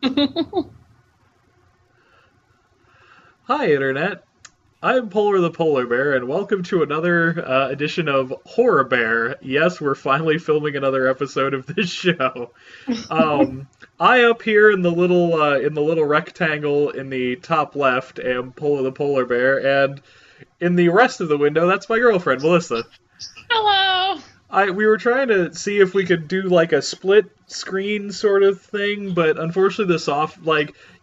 Hi, Internet. I'm Polar the Polar Bear, and welcome to another edition of Horribear. Yes, we're finally filming another episode of this show. Um, I up here in the little rectangle in the top left am Polar the Polar Bear, and in the rest of the window, that's my girlfriend, Melissa. Hello. We were trying to see if we could do like a split screen sort of thing, but unfortunately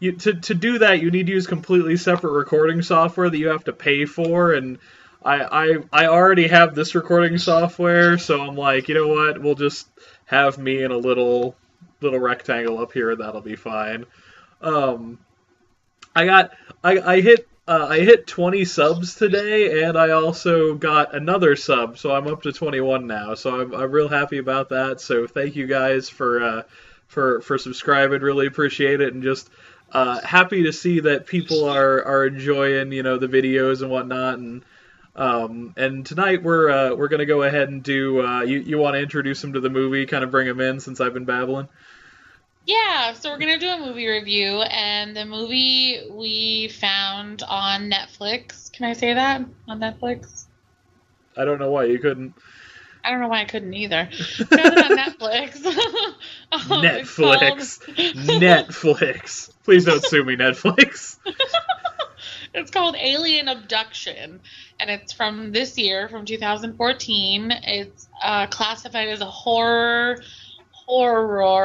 to do that you need to use completely separate recording software that you have to pay for, and I already have this recording software, so I'm like, you know what, we'll just have me in a little rectangle up here and that'll be fine. Um I got I hit 20 subs today, and I also got another sub, so I'm up to 21 now. So I'm real happy about that. So thank you guys for subscribing. Really appreciate it, and just happy to see that people are enjoying the videos and whatnot. And tonight we're gonna go ahead and do you want to introduce them to the movie, kind of bring them in since I've been babbling. Yeah, so we're going to do a movie review, and the movie we found on Netflix. Can I say that? On Netflix? I don't know why you couldn't. I don't know why I couldn't either. Found it on Netflix. Netflix. Netflix. Please don't sue me, Netflix. It's called Alien Abduction, and it's from this year, from 2014. It's classified as a horror movie.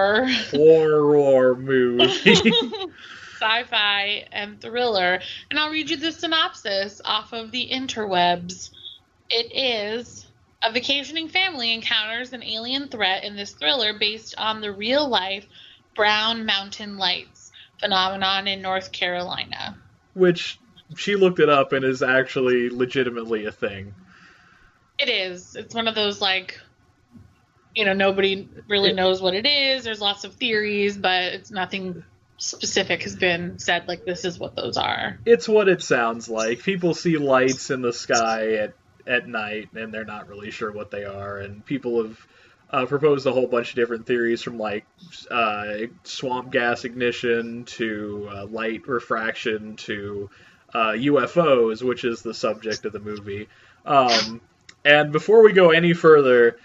Sci-fi and thriller. And I'll read you the synopsis off of the interwebs. It is: a vacationing family encounters an alien threat in this thriller based on the real-life Brown Mountain Lights phenomenon in North Carolina. Which she looked it up and is actually legitimately a thing. It is. It's one of those, like, nobody really knows what it is. There's lots of theories, but it's nothing specific has been said, like, this is what those are. It's what it sounds like. People see lights in the sky at night, and they're not really sure what they are, and people have proposed a whole bunch of different theories, from, like, swamp gas ignition to light refraction to UFOs, which is the subject of the movie. And before we go any further,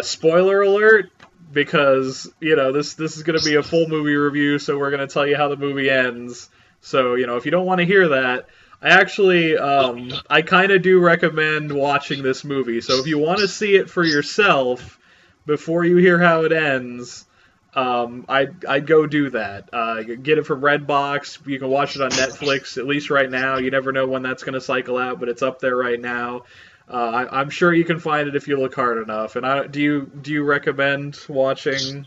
spoiler alert, because, this is going to be a full movie review, so we're going to tell you how the movie ends. So, if you don't want to hear that, I kind of do recommend watching this movie. So if you want to see it for yourself before you hear how it ends, I'd go do that. Get it from Redbox. You can watch it on Netflix, at least right now. You never know when that's going to cycle out, but it's up there right now. I'm sure you can find it if you look hard enough. And do you recommend watching?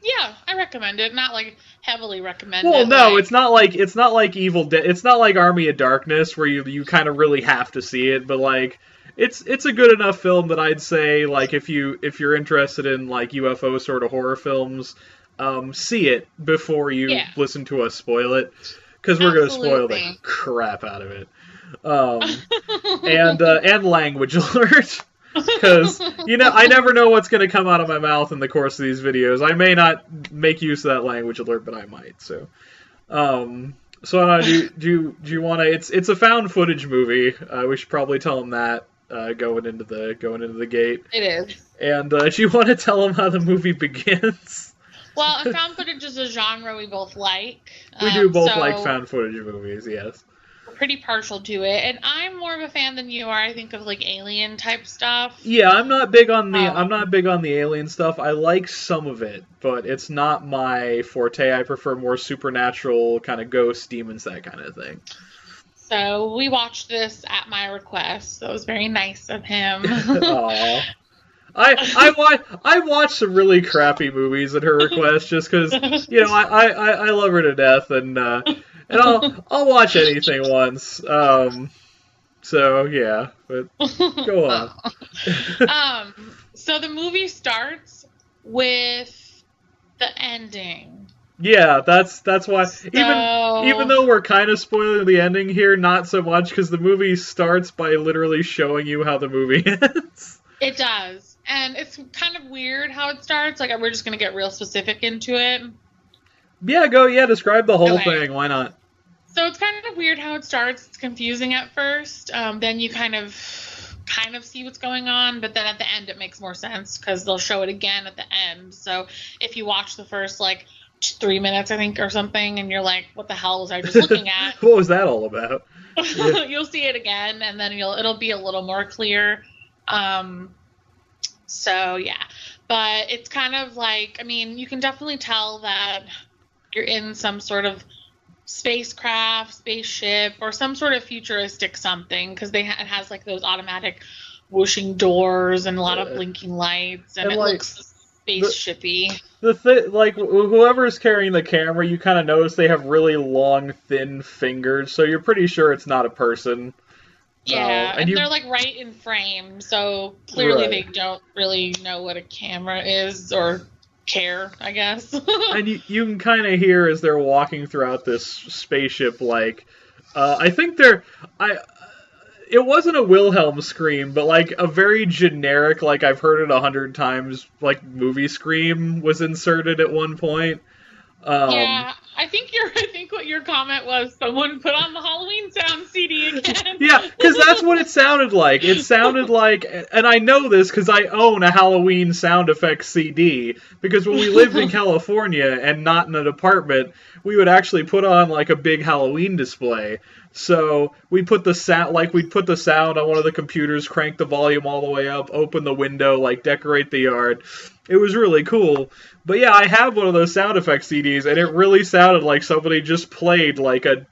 Yeah, I recommend it. Not like heavily recommend well, it. Well, no, like... it's not like Evil Dead. It's not like Army of Darkness where you kind of really have to see it. But like, it's a good enough film that I'd say, like, if you're interested in like UFO sort of horror films, see it before you listen to us spoil it, because we're gonna spoil the crap out of it. And language alert, because I never know what's going to come out of my mouth in the course of these videos. I may not make use of that language alert, but I might. So do you want to? It's a found footage movie. We should probably tell them that going into the gate. It is. And do you want to tell them how the movie begins? Well, found footage is a genre we both like. We do both like found footage movies, yes. Pretty partial to it, and I'm more of a fan than you are. I think of like alien type stuff. Yeah, I'm not big on the alien stuff. I like some of it, but it's not my forte. I prefer more supernatural, kind of ghosts, demons, that kind of thing. So we watched this at my request. So it was very nice of him. Aww. I watched some really crappy movies at her request, just because I love her to death, and I'll watch anything once. So yeah, but go on. So the movie starts with the ending. Yeah, that's why. Even though we're kind of spoiling the ending here, not so much, because the movie starts by literally showing you how the movie ends. It does. And it's kind of weird how it starts. Like, we're just going to get real specific into it. Yeah, describe the whole Okay. thing. Why not? So it's kind of weird how it starts. It's confusing at first. Then you kind of see what's going on, but then at the end it makes more sense because they'll show it again at the end. So if you watch the first, like, 3 minutes, I think, or something, and you're like, what the hell was I just looking at? What was that all about? You'll see it again, and then it'll be a little more clear. So yeah, but it's kind of like, I mean, you can definitely tell that you're in some sort of spacecraft, spaceship, or some sort of futuristic something, because it has like those automatic whooshing doors and a lot of blinking lights, and it like, looks spaceshipy. Like, whoever's carrying the camera, you kind of notice they have really long, thin fingers, so you're pretty sure it's not a person. Yeah, and they're like right in frame, so clearly they don't really know what a camera is or care, I guess. And you can kind of hear as they're walking throughout this spaceship, like, I think it wasn't a Wilhelm scream, but like a very generic, like I've heard it 100 times, like movie scream was inserted at one point. Yeah, I think what your comment was, someone put on the Halloween Sound CD again. Yeah, because that's what it sounded like. It sounded like, and I know this because I own a Halloween sound effects CD, because when we lived in California and not in an apartment, we would actually put on like a big Halloween display. So we'd put the sound on one of the computers, crank the volume all the way up, open the window, like decorate the yard. It was really cool. But yeah, I have one of those sound effects CDs, and it really sounded like somebody just played like a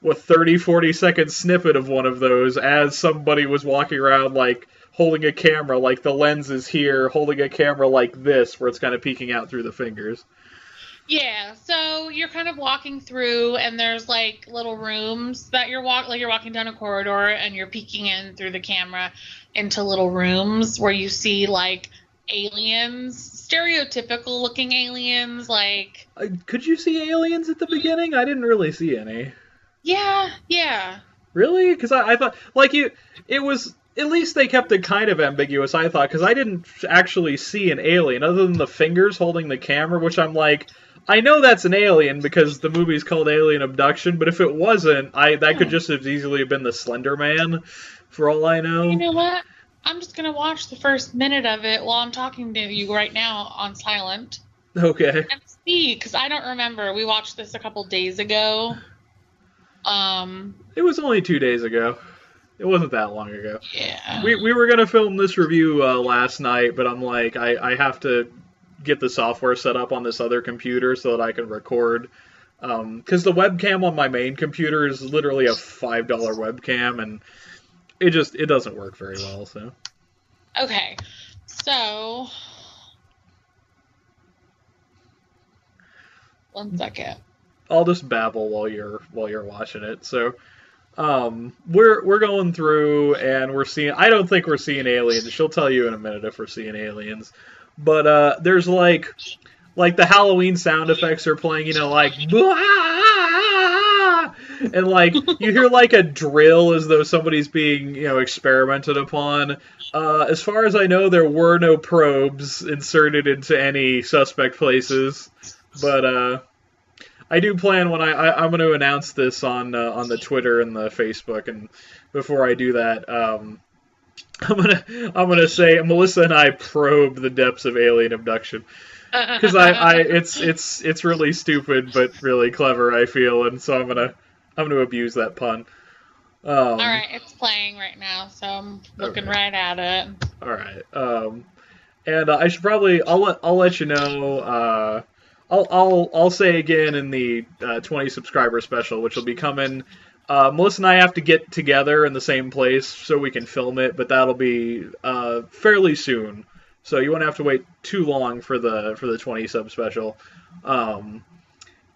30, 40-second snippet of one of those as somebody was walking around, like holding a camera, like the lens is here, holding a camera like this, where it's kind of peeking out through the fingers. Yeah, so you're kind of walking through, and there's like little rooms that you're walking down a corridor, and you're peeking in through the camera into little rooms where you see like aliens, stereotypical looking aliens, like. Could you see aliens at the beginning? I didn't really see any. Yeah. Really? Because I thought, like, it was, at least they kept it kind of ambiguous, I thought, because I didn't actually see an alien, other than the fingers holding the camera, which I'm like, I know that's an alien because the movie's called Alien Abduction, but if it wasn't, that could just as easily have been the Slender Man, for all I know. You know what? I'm just going to watch the first minute of it while I'm talking to you right now on silent. Okay. And see, because I don't remember. We watched this a couple days ago. It was only 2 days ago. It wasn't that long ago. Yeah. We were going to film this review last night, but I'm like, I have to get the software set up on this other computer so that I can record. Because the webcam on my main computer is literally a $5 webcam, and it doesn't work very well. So. Okay, so 1 second. I'll just babble while you're watching it. So, we're going through and we're seeing. I don't think we're seeing aliens. She'll tell you in a minute if we're seeing aliens. But there's like the Halloween sound effects are playing. You know, like. And like you hear like a drill as though somebody's being, experimented upon. As far as I know, there were no probes inserted into any suspect places, but I do plan when I'm going to announce this on the Twitter and the Facebook, and before I do that, I'm gonna say Melissa and I probe the depths of alien abduction. Because it's really stupid but really clever, I feel, and so I'm gonna abuse that pun. All right, it's playing right now, so I'm looking right at it. All right, and I should probably I'll let you know. I'll say again in the 20 subscriber special, which will be coming. Melissa and I have to get together in the same place so we can film it, but that'll be fairly soon. So you won't have to wait too long for the 20 sub special.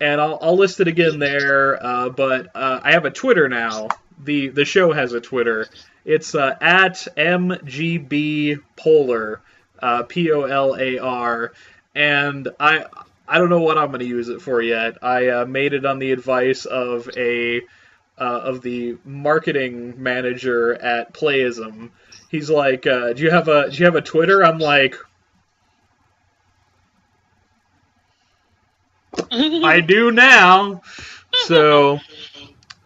And I'll list it again there. But I have a Twitter now. The show has a Twitter. It's at MGB Polar, Polar, and I don't know what I'm going to use it for yet. I made it on the advice of the marketing manager at Playism. He's like, do you have a Twitter? I'm like, I do now. So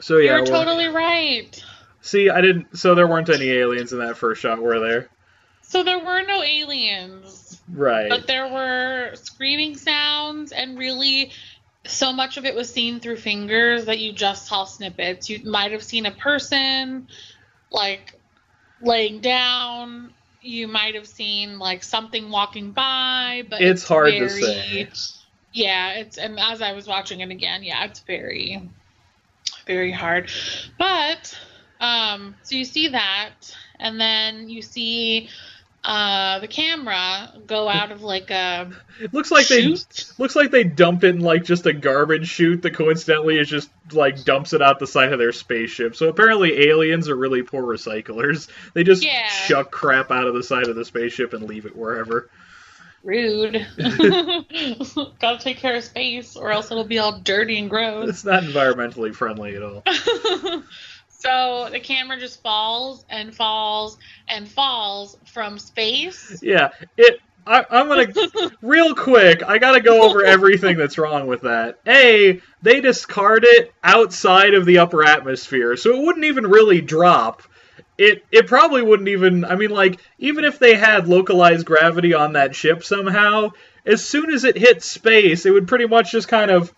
yeah. You're totally right. See, I didn't. So there weren't any aliens in that first shot, were there? So there were no aliens. Right. But there were screaming sounds, and really, so much of it was seen through fingers that you just saw snippets. You might have seen a person, like, laying down. You might have seen, like, something walking by, but it's hard to say. Yeah, and as I was watching it again, yeah, it's very, very hard. But, so you see that, and then you see the camera go out of like a looks like they dump it in like just a garbage chute that coincidentally is just like dumps it out the side of their spaceship. So apparently aliens are really poor recyclers. They just chuck crap out of the side of the spaceship and leave it wherever. Rude. Gotta take care of space or else it'll be all dirty and gross. It's not environmentally friendly at all. So the camera just falls and falls and falls from space. Yeah, I'm gonna real quick. I gotta go over everything that's wrong with that. A, they discard it outside of the upper atmosphere, so it wouldn't even really drop. It probably wouldn't even. I mean, like, even if they had localized gravity on that ship somehow, as soon as it hit space, it would pretty much just kind of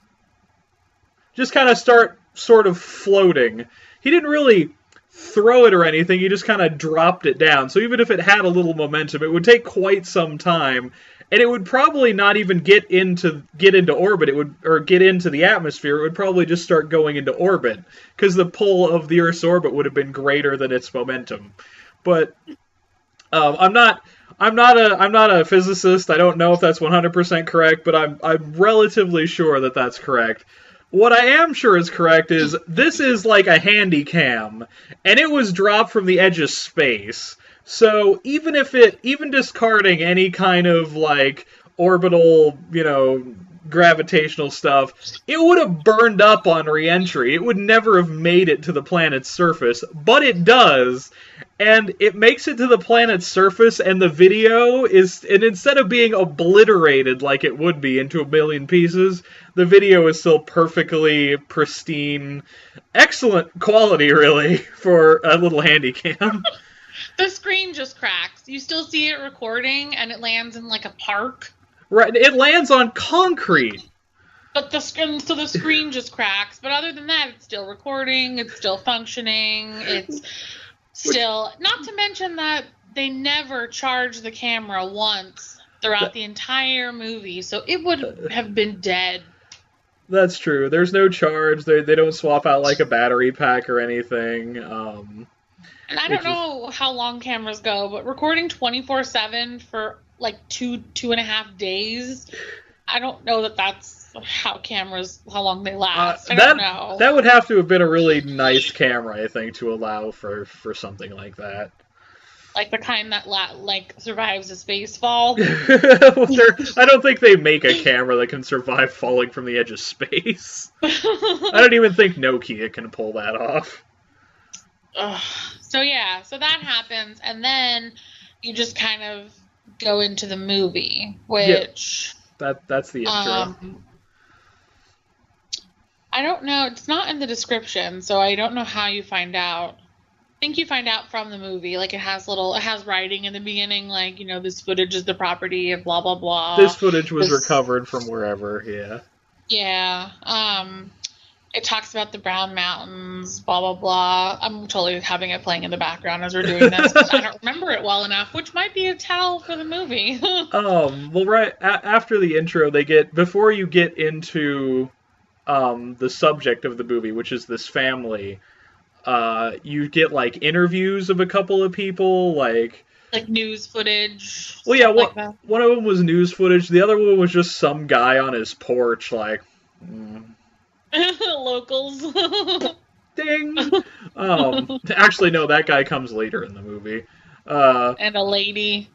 start sort of floating. He didn't really throw it or anything, he just kind of dropped it down. So even if it had a little momentum, it would take quite some time, and it would probably not even get into orbit. Or get into the atmosphere. It would probably just start going into orbit, because the pull of the Earth's orbit would have been greater than its momentum. But I'm not a physicist. I don't know if that's 100% correct, but I'm relatively sure that that's correct. What I am sure is correct is this is like a handy cam, and it was dropped from the edge of space. So even discarding any kind of like orbital, gravitational stuff, it would have burned up on re-entry. It would never have made it to the planet's surface, but it does. And it makes it to the planet's surface, and the video and instead of being obliterated like it would be into a million pieces, the video is still perfectly pristine. Excellent quality, really, for a little handy cam. The screen just cracks. You still see it recording, and it lands in like a park. Right, it lands on concrete. But the screen just cracks. But other than that, it's still recording. It's still functioning. It's still, not to mention that they never charge the camera once throughout the entire movie, so it would have been dead. That's true. There's no charge. They don't swap out like a battery pack or anything. And I don't know how long cameras go, but recording 24/7 for like 2.5 days, I don't know that's how long they last. I don't know. That would have to have been a really nice camera, I think, to allow for something like that. Like the kind that survives a space fall. I don't think they make a camera that can survive falling from the edge of space. I don't even think Nokia can pull that off. So that happens, and then you just kind of go into the movie, which that's the intro. I don't know. It's not in the description, so I don't know how you find out. I think you find out from the movie. Like, it has writing in the beginning, like, this footage is the property of blah, blah, blah. This footage was recovered from wherever, yeah. Yeah. It talks about the Brown Mountains, blah, blah, blah. I'm totally having it playing in the background as we're doing this. I don't remember it well enough, which might be a tell for the movie. Well, right after the intro, before you get into the subject of the movie, which is this family, you get, like, interviews of a couple of people, like news footage. Well, yeah, one of them was news footage. The other one was just some guy on his porch, like... Locals. Ding! Actually, no, that guy comes later in the movie. And a lady.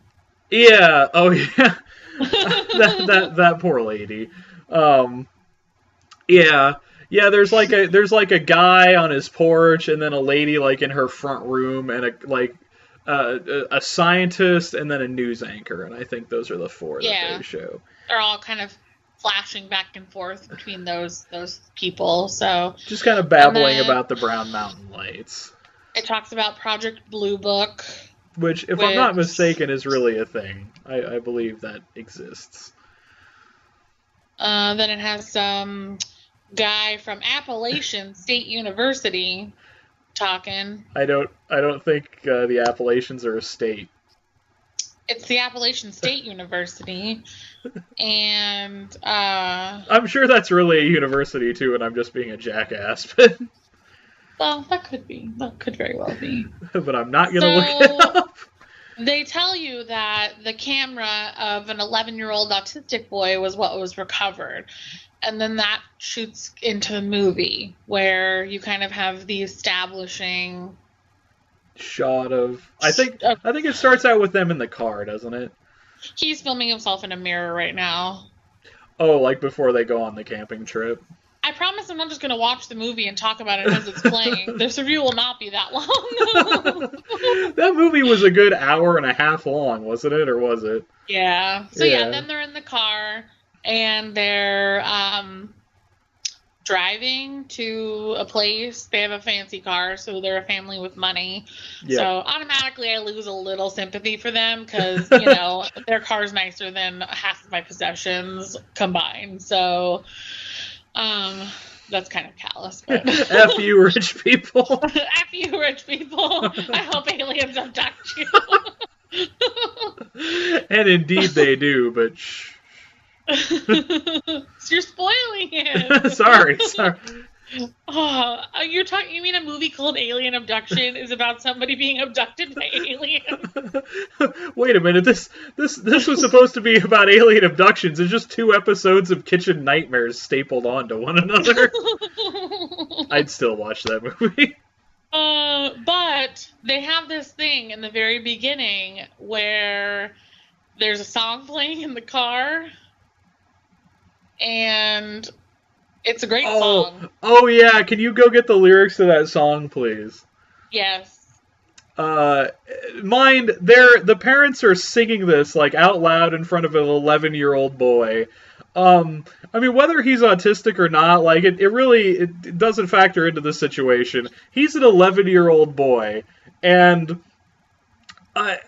Yeah, oh yeah. that poor lady. Yeah, there's like a guy on his porch, and then a lady like in her front room, and a scientist, and then a news anchor, and I think those are the four that they show. They're all kind of flashing back and forth between those people. So just kind of babbling about the Brown Mountain Lights. It talks about Project Blue Book, which, if I'm not mistaken, is really a thing. I believe that exists. Then it has some guy from Appalachian State University talking. I don't think the Appalachians are a state. It's the Appalachian State University, and I'm sure that's really a university too, and I'm just being a jackass. But well, that could be. That could very well be. But I'm not gonna look it up. They tell you that the camera of an 11-year-old autistic boy was what was recovered. And then that shoots into the movie, where you kind of have the establishing shot of... I think it starts out with them in the car, doesn't it? He's filming himself in a mirror right now. Oh, like before they go on the camping trip? I promise I'm not just going to watch the movie and talk about it as it's playing. This review will not be that long. That movie was a good hour and a half long, wasn't it? Or was it? Yeah. So yeah, then they're in the car, and they're driving to a place. They have a fancy car, so they're a family with money. Yep. So automatically I lose a little sympathy for them because, you know, their car's nicer than half of my possessions combined. So... that's kind of callous, but... F you, rich people. F you, rich people. I hope aliens abduct you. And indeed they do, but shh. You're spoiling it. Sorry. Oh, you mean a movie called Alien Abduction is about somebody being abducted by aliens? Wait a minute, this was supposed to be about alien abductions. It's just 2 episodes of kitchen nightmares stapled onto one another. I'd still watch that movie. But they have this thing in the very beginning where there's a song playing in the car, and it's a great song. Oh yeah, can you go get the lyrics to that song, please? Yes. Mind, the parents are singing this like out loud in front of an 11-year-old boy. I mean, whether he's autistic or not, like it really doesn't factor into the situation. He's an 11-year-old boy, and I'm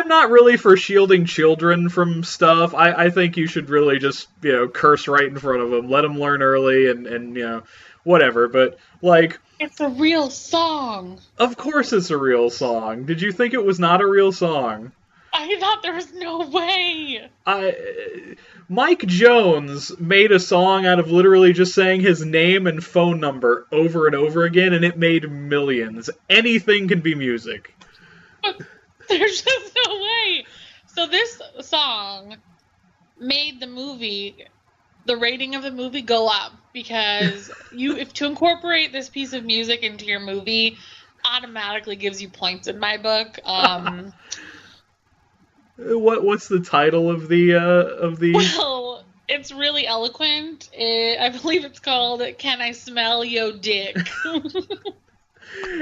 not really for shielding children from stuff. I think you should really just, you know, curse right in front of them. Let them learn early and you know, whatever. But, like... It's a real song. Of course it's a real song. Did you think it was not a real song? I thought there was no way. Mike Jones made a song out of literally just saying his name and phone number over and over again, and it made millions. Anything can be music. But there's just no way. So this song made the rating of the movie go up, because if to incorporate this piece of music into your movie automatically gives you points in my book. What's the title of the Well, it's really eloquent. I believe it's called "Can I Smell Yo Dick?"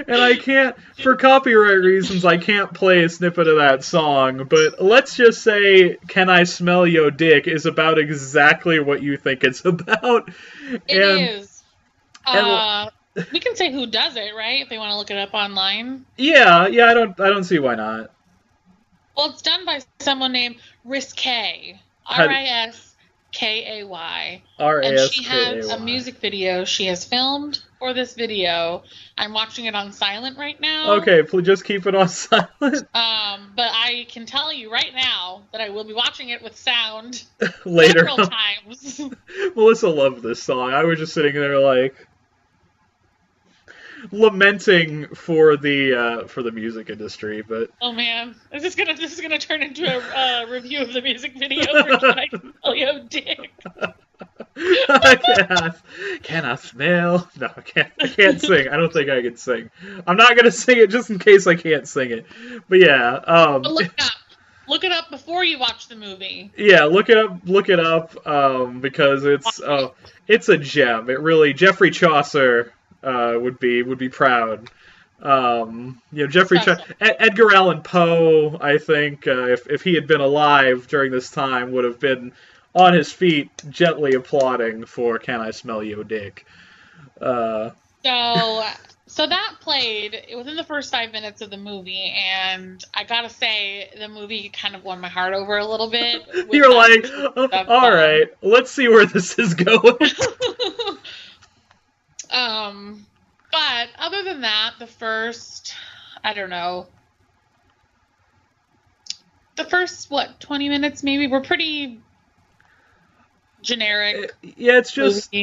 And I can't, for copyright reasons, I can't play a snippet of that song, but let's just say "Can I Smell Yo Dick" is about exactly what you think it's about. It is. We can say who does it, right? If they want to look it up online. Yeah, I don't see why not. Well, it's done by someone named Riskay. Riskay. And she has a music video she has filmed for this video. I'm watching it on silent right now. Okay, just keep it on silent. But I can tell you right now that I will be watching it with sound later several times. Melissa loved this song. I was just sitting there like lamenting for the music industry, but oh man, this is gonna turn into a review of the music video for Can I Smell Yo Dick? Can I smell? No, I can't sing. I don't think I can sing. I'm not gonna sing it just in case I can't sing it. But yeah, but look it up before you watch the movie. Yeah, look it up because it's a gem. It really, Geoffrey Chaucer would be proud Jeffrey Edgar Allan Poe, I think, if he had been alive during this time, would have been on his feet, gently applauding for "Can I Smell Your Dick?" So that played within the first 5 minutes of the movie, and I gotta say, the movie kind of won my heart over a little bit. You're like, all right, let's see where this is going. But other than that, the first 20 minutes maybe were pretty generic. Yeah, it's just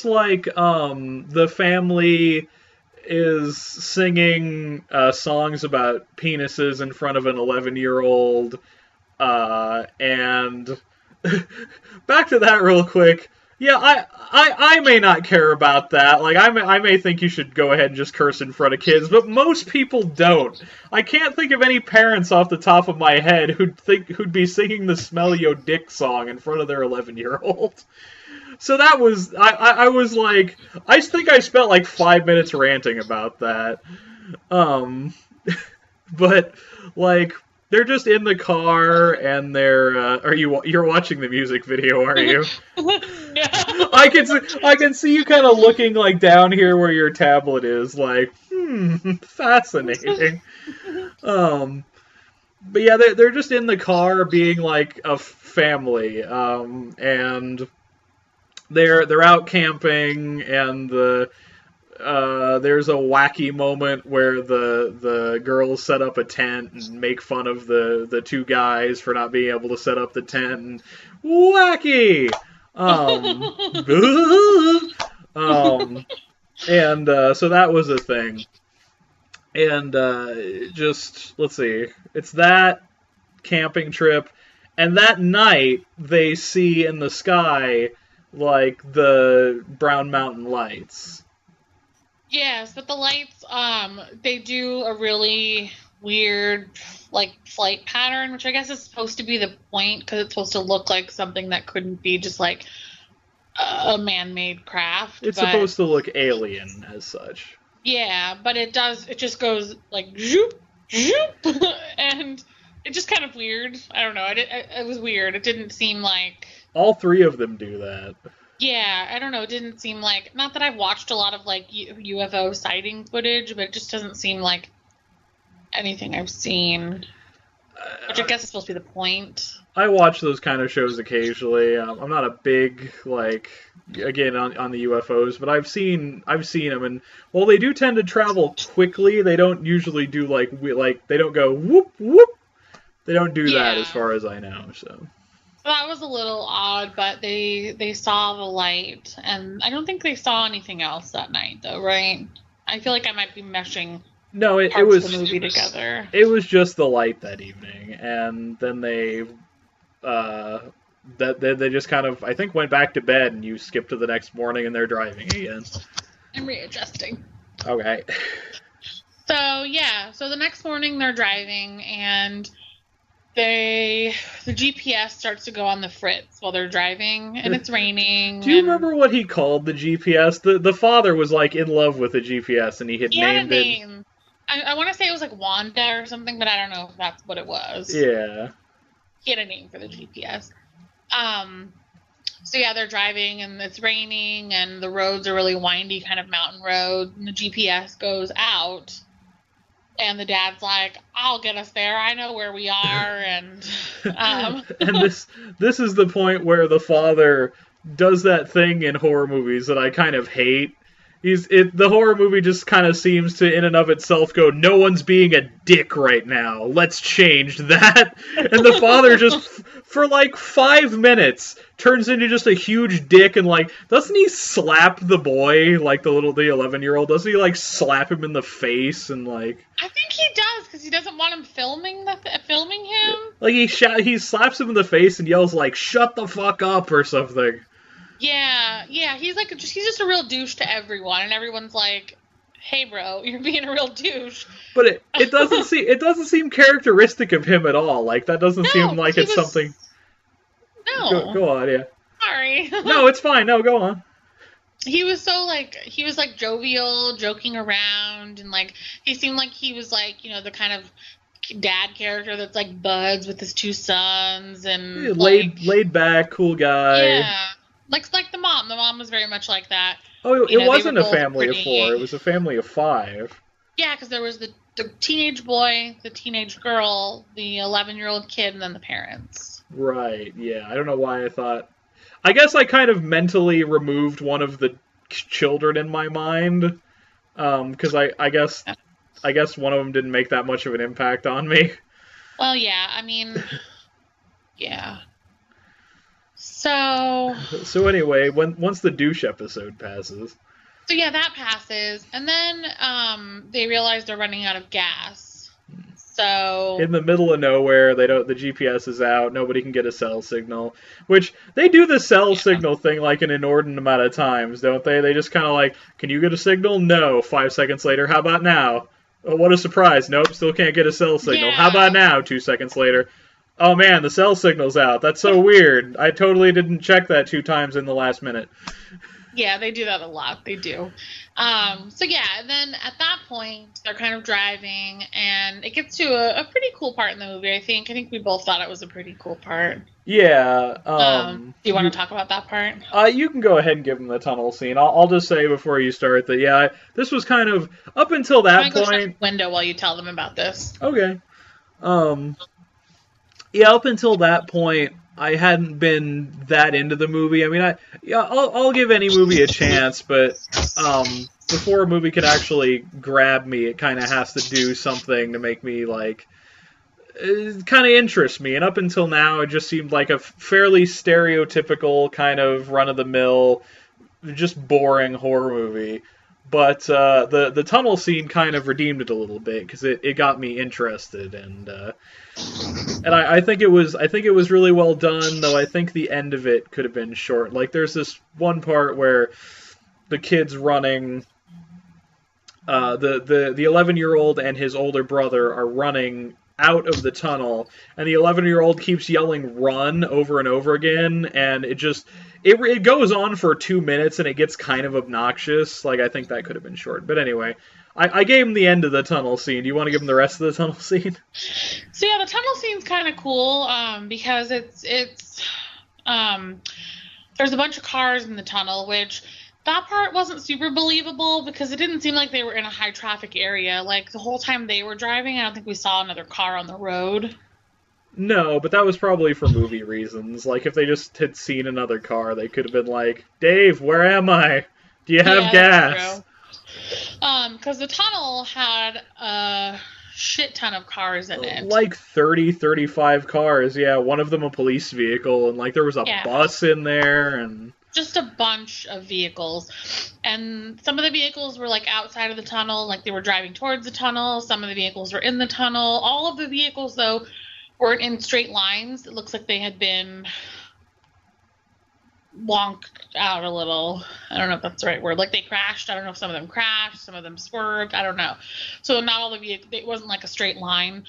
like the family is singing songs about penises in front of an 11-year-old, and back to that real quick. Yeah, I may not care about that. Like, I may think you should go ahead and just curse in front of kids, but most people don't. I can't think of any parents off the top of my head who'd be singing the "Smell Yo' Dick" song in front of their 11-year-old. So that was, I was like, I think I spent like 5 minutes ranting about that. But like, they're just in the car, and you're watching the music video, aren't you? No. I can see you kind of looking like down here where your tablet is, like, fascinating. But yeah, they're just in the car being like a family, and they're out camping, and there's a wacky moment where the girls set up a tent and make fun of the two guys for not being able to set up the tent. And wacky! So that was a thing. And let's see. It's that camping trip. And that night, they see in the sky, like, the Brown Mountain Lights. Yes, but the lights, they do a really weird, like, flight pattern, which I guess is supposed to be the point, because it's supposed to look like something that couldn't be just, like, a man-made craft. It's supposed to look alien, as such. Yeah, but it just goes, like, zoop, zoop, and it's just kind of weird. I don't know, it was weird. It didn't seem like... All three of them do that. Yeah, I don't know. It didn't seem like... Not that I've watched a lot of, like, UFO sighting footage, but it just doesn't seem like anything I've seen. Which I guess is supposed to be the point. I watch those kind of shows occasionally. I'm not a big, like, again, on the UFOs, but I've seen them, and while they do tend to travel quickly, they don't usually do, they don't go whoop, whoop. They don't do that as far as I know, so... That was a little odd, but they saw the light, and I don't think they saw anything else that night, though, right? I feel like I might be meshing parts of the movie together. It was just the light that evening, and then they just kind of, I think, went back to bed, and you skip to the next morning, and they're driving again. I'm readjusting. Okay. So the next morning they're driving, and the GPS starts to go on the fritz while they're driving, and it's raining. Do you remember what he called the GPS? The father was, like, in love with the GPS, and he had named it. I want to say it was, like, Wanda or something, but I don't know if that's what it was. Yeah. He had a name for the GPS. So yeah, they're driving, and it's raining, and the roads are really windy, kind of mountain road, and the GPS goes out. And the dad's like, I'll get us there. I know where we are. And and this is the point where the father does that thing in horror movies that I kind of hate. The horror movie just kind of seems to, in and of itself, go, no one's being a dick right now. Let's change that. And the father just, for like 5 minutes, turns into just a huge dick, and like, doesn't he slap the boy, like the 11-year-old? Doesn't he like slap him in the face and like? I think he does, because he doesn't want him filming him. Like he slaps him in the face and yells like, "Shut the fuck up" or something. Yeah, he's just a real douche to everyone, and everyone's like, "Hey, bro, you're being a real douche." But it doesn't seem characteristic of him at all. Like that doesn't seem like it's something. No. Go on, yeah. Sorry. No, it's fine. No, go on. he was so like jovial, joking around, and like he seemed like he was like, you know, the kind of dad character that's like buds with his two sons, and like Laid back, cool guy. yeah, like the mom. The mom was very much like that. Oh, You it know, they were wasn't a both family of four. pretty. It was a family of five. Yeah, because there was the teenage boy, the teenage girl, the 11-year-old kid, and then the parents. Right. Yeah. I don't know why I thought. I guess I kind of mentally removed one of the children in my mind, because I guess one of them didn't make that much of an impact on me. Well, yeah, I mean, yeah. So So anyway, once the douche episode passes. So yeah, that passes, and then they realize they're running out of gas. So In the middle of nowhere, they don't. The GPS is out. Nobody can get a cell signal. Which they do the cell signal thing like an inordinate amount of times, don't they? They just kind of like, can you get a signal? No. 5 seconds later, how about now? Oh, what a surprise! Nope, still can't get a cell signal. Yeah. How about now? 2 seconds later. Oh man, the cell signal's out. That's so weird. I totally didn't check that 2 times in the last minute. yeah, they do that a lot. They do. So yeah, and then at that point, they're kind of driving, and it gets to a pretty cool part in the movie. I think we both thought it was a pretty cool part. Yeah. Do you want to talk about that part? You can go ahead and give them the tunnel scene. I'll just say before you start that, yeah, this was kind of, up until that I'm gonna go shut point. the window while you tell them about this. Okay. Yeah, up until that point, I hadn't been that into the movie. I mean, I'll give any movie a chance, but before a movie can actually grab me, it kind of has to do something to make me like kind of interest me. And up until now, it just seemed like a fairly stereotypical kind of run of the mill, just boring horror movie. But the tunnel scene kind of redeemed it a little bit because it got me interested, and I think it was really well done. Though I think the end of it could have been short. Like there's this one part where the kid's running. The 11-year-old and his older brother are running out of the tunnel, and the 11-year-old keeps yelling "run" over and over again, and it goes on for 2 minutes, and it gets kind of obnoxious. Like, I think that could have been short. But anyway, I gave him the end of the tunnel scene. Do you want to give him the rest of the tunnel scene? So yeah, the tunnel scene's kind of cool because it's there's a bunch of cars in the tunnel, which that part wasn't super believable because it didn't seem like they were in a high traffic area. Like the whole time they were driving, I don't think we saw another car on the road. No, but that was probably for movie reasons. Like, if they just had seen another car, they could have been like, Dave, where am I? Do you have gas? Because the tunnel had a shit ton of cars in it. Like 30, 35 cars, yeah. One of them a police vehicle, and like there was a bus in there, and just a bunch of vehicles. And some of the vehicles were like outside of the tunnel, like they were driving towards the tunnel. Some of the vehicles were in the tunnel. All of the vehicles, though, weren't in straight lines. It looks like they had been wonked out a little. I don't know if that's the right word. Like they crashed. I don't know if some of them crashed, some of them swerved. I don't know. So not all the vehicles, it wasn't like a straight line.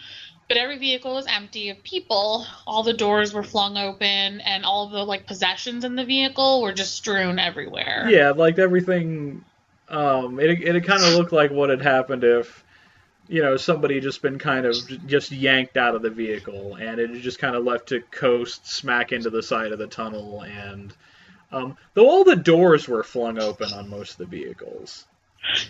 But every vehicle was empty of people. All the doors were flung open, and all the like possessions in the vehicle were just strewn everywhere. Yeah, like everything. It kind of looked like what had happened if, you know, somebody just been kind of just yanked out of the vehicle, and it had just kind of left to coast smack into the side of the tunnel. And though all the doors were flung open on most of the vehicles.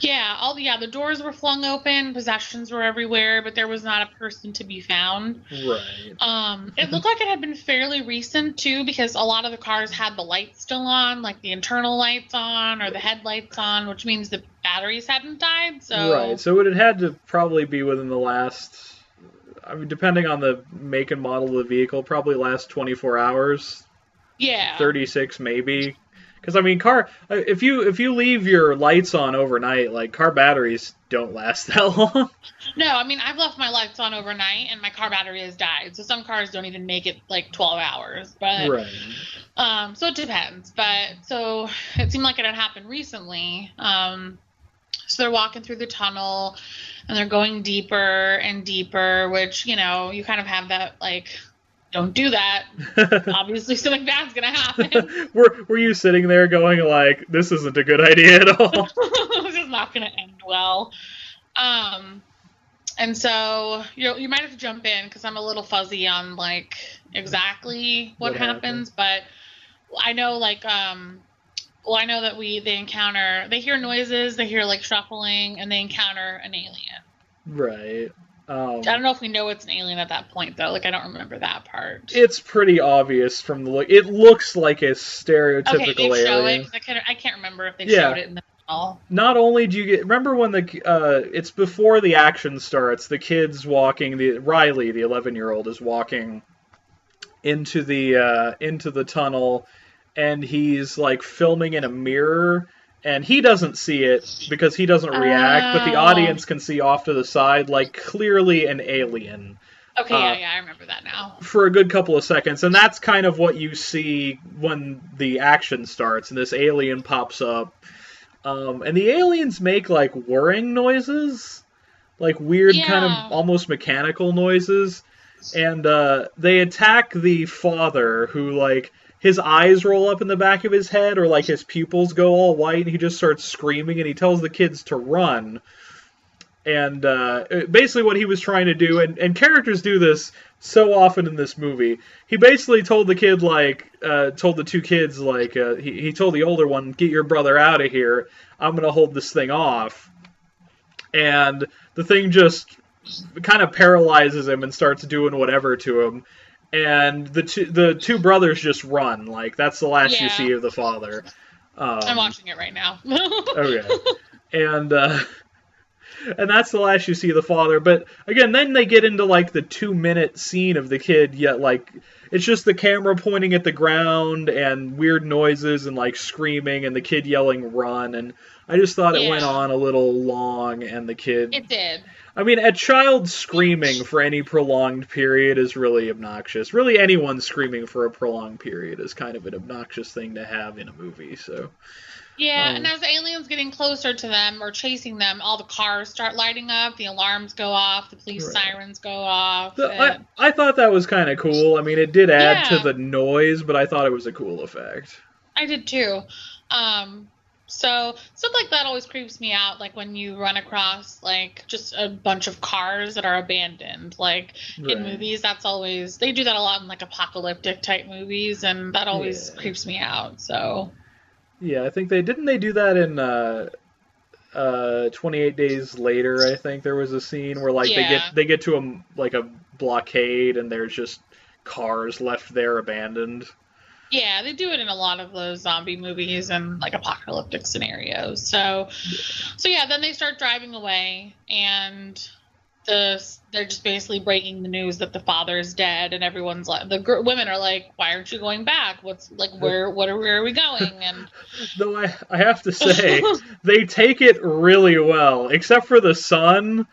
Yeah, the doors were flung open, possessions were everywhere, but there was not a person to be found. Right. It looked like it had been fairly recent too, because a lot of the cars had the lights still on, like the internal lights on or the headlights on, which means the batteries hadn't died. So right. So it had to probably be within the last, I mean, depending on the make and model of the vehicle, probably last 24 hours. Yeah. 36 maybe. Because, I mean, if you leave your lights on overnight, like, car batteries don't last that long. No, I mean, I've left my lights on overnight, and my car battery has died. So some cars don't even make it, like, 12 hours. But, right. So it depends. But, so it seemed like it had happened recently. So they're walking through the tunnel, and they're going deeper and deeper, which, you know, you kind of have that, like, don't do that. Obviously something bad's gonna happen. Were you sitting there going like, this isn't a good idea at all? This is not gonna end well. And so you might have to jump in because I'm a little fuzzy on like exactly what happens, but I know like I know that they hear noises, they hear like shuffling, and they encounter an alien. Right. I don't know if we know it's an alien at that point though. Like I don't remember that part. It's pretty obvious from the look. It looks like a stereotypical okay, they show alien. it. I can't remember if they showed it in the all. Not only do you remember when it's before the action starts, the kid's walking, Riley, the 11-year-old, is walking into the tunnel, and he's like filming in a mirror, and he doesn't see it because he doesn't react, but the audience can see off to the side, like clearly an alien. Okay, yeah, I remember that now. For a good couple of seconds, and that's kind of what you see when the action starts, and this alien pops up. And the aliens make, like, whirring noises, like weird kind of almost mechanical noises, and they attack the father, who, like, his eyes roll up in the back of his head, or, like, his pupils go all white, and he just starts screaming, and he tells the kids to run. And basically what he was trying to do, and characters do this so often in this movie, he basically told the kid, like, told the two kids, like, he told the older one, get your brother out of here, I'm going to hold this thing off. And the thing just kind of paralyzes him and starts doing whatever to him. And the two brothers just run, like, that's the last you see of the father. I'm watching it right now. Okay. And that's the last you see of the father. But, again, then they get into, like, the 2-minute scene of the kid, yet, like, it's just the camera pointing at the ground and weird noises and, like, screaming and the kid yelling, run. And I just thought it went on a little long, and the kid... It did. I mean, a child screaming for any prolonged period is really obnoxious. Really, anyone screaming for a prolonged period is kind of an obnoxious thing to have in a movie, so... Yeah, and as aliens getting closer to them or chasing them, all the cars start lighting up, the alarms go off, the police sirens go off. I thought that was kind of cool. I mean, it did add to the noise, but I thought it was a cool effect. I did too. So stuff like that always creeps me out, like when you run across like just a bunch of cars that are abandoned. Like in movies, that's always, they do that a lot in like apocalyptic type movies, and that always creeps me out. So yeah, I think they do that in 28 Days Later. I think there was a scene where like they get to a blockade, and there's just cars left there abandoned. Yeah, they do it in a lot of those zombie movies and like apocalyptic scenarios. So yeah, then they start driving away, and they're just basically breaking the news that the father is dead, and everyone's like, women are like, why aren't you going back? What's like, where are we going? And though I have to say, they take it really well, except for the son,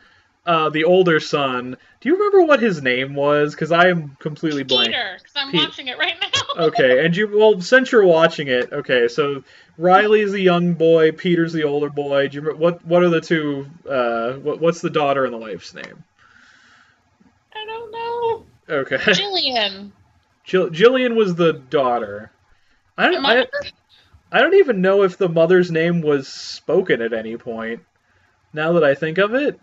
the older son. Do you remember what his name was? Because I am completely blank. Peter, because I'm watching it right now. Okay, and since you're watching it, okay, so Riley's the young boy, Peter's the older boy. Do you remember, what are the two? What's the daughter and the wife's name? I don't know. Okay. Jillian. Jillian was the daughter. I don't even know if the mother's name was spoken at any point. Now that I think of it.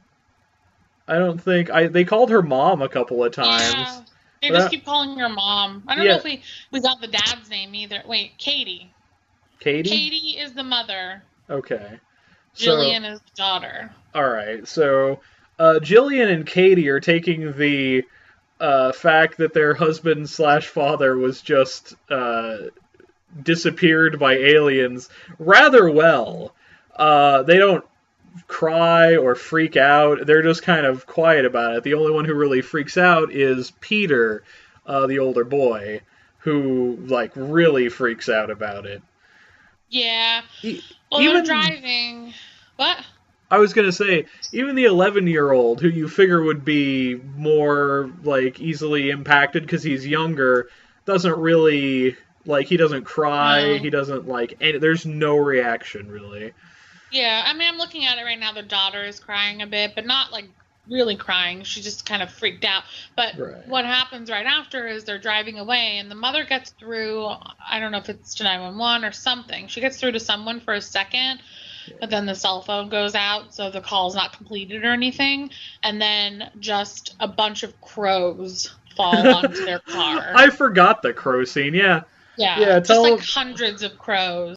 I don't think they called her mom a couple of times. Yeah, they just keep calling her mom. I don't know if we got the dad's name either. Wait, Katie. Katie? Katie is the mother. Okay. Jillian is the daughter. All right. So Jillian and Katie are taking the fact that their husband/father was just disappeared by aliens rather well. They don't cry or freak out. They're just kind of quiet about it. The only one who really freaks out is Peter, the older boy, who like really freaks out about it. Yeah. They're driving. What? I was gonna say, even the 11-year-old, who you figure would be more like easily impacted because he's younger, doesn't really like. He doesn't cry. No. He doesn't like. There's no reaction really. Yeah, I mean, I'm looking at it right now. The daughter is crying a bit, but not like really crying. She just kind of freaked out. But what happens right after is they're driving away, and the mother gets through, I don't know if it's to 911 or something. She gets through to someone for a second, but then the cell phone goes out, so the call's not completed or anything. And then just a bunch of crows fall onto their car. I forgot the crow scene, yeah. Yeah, just like hundreds of crows.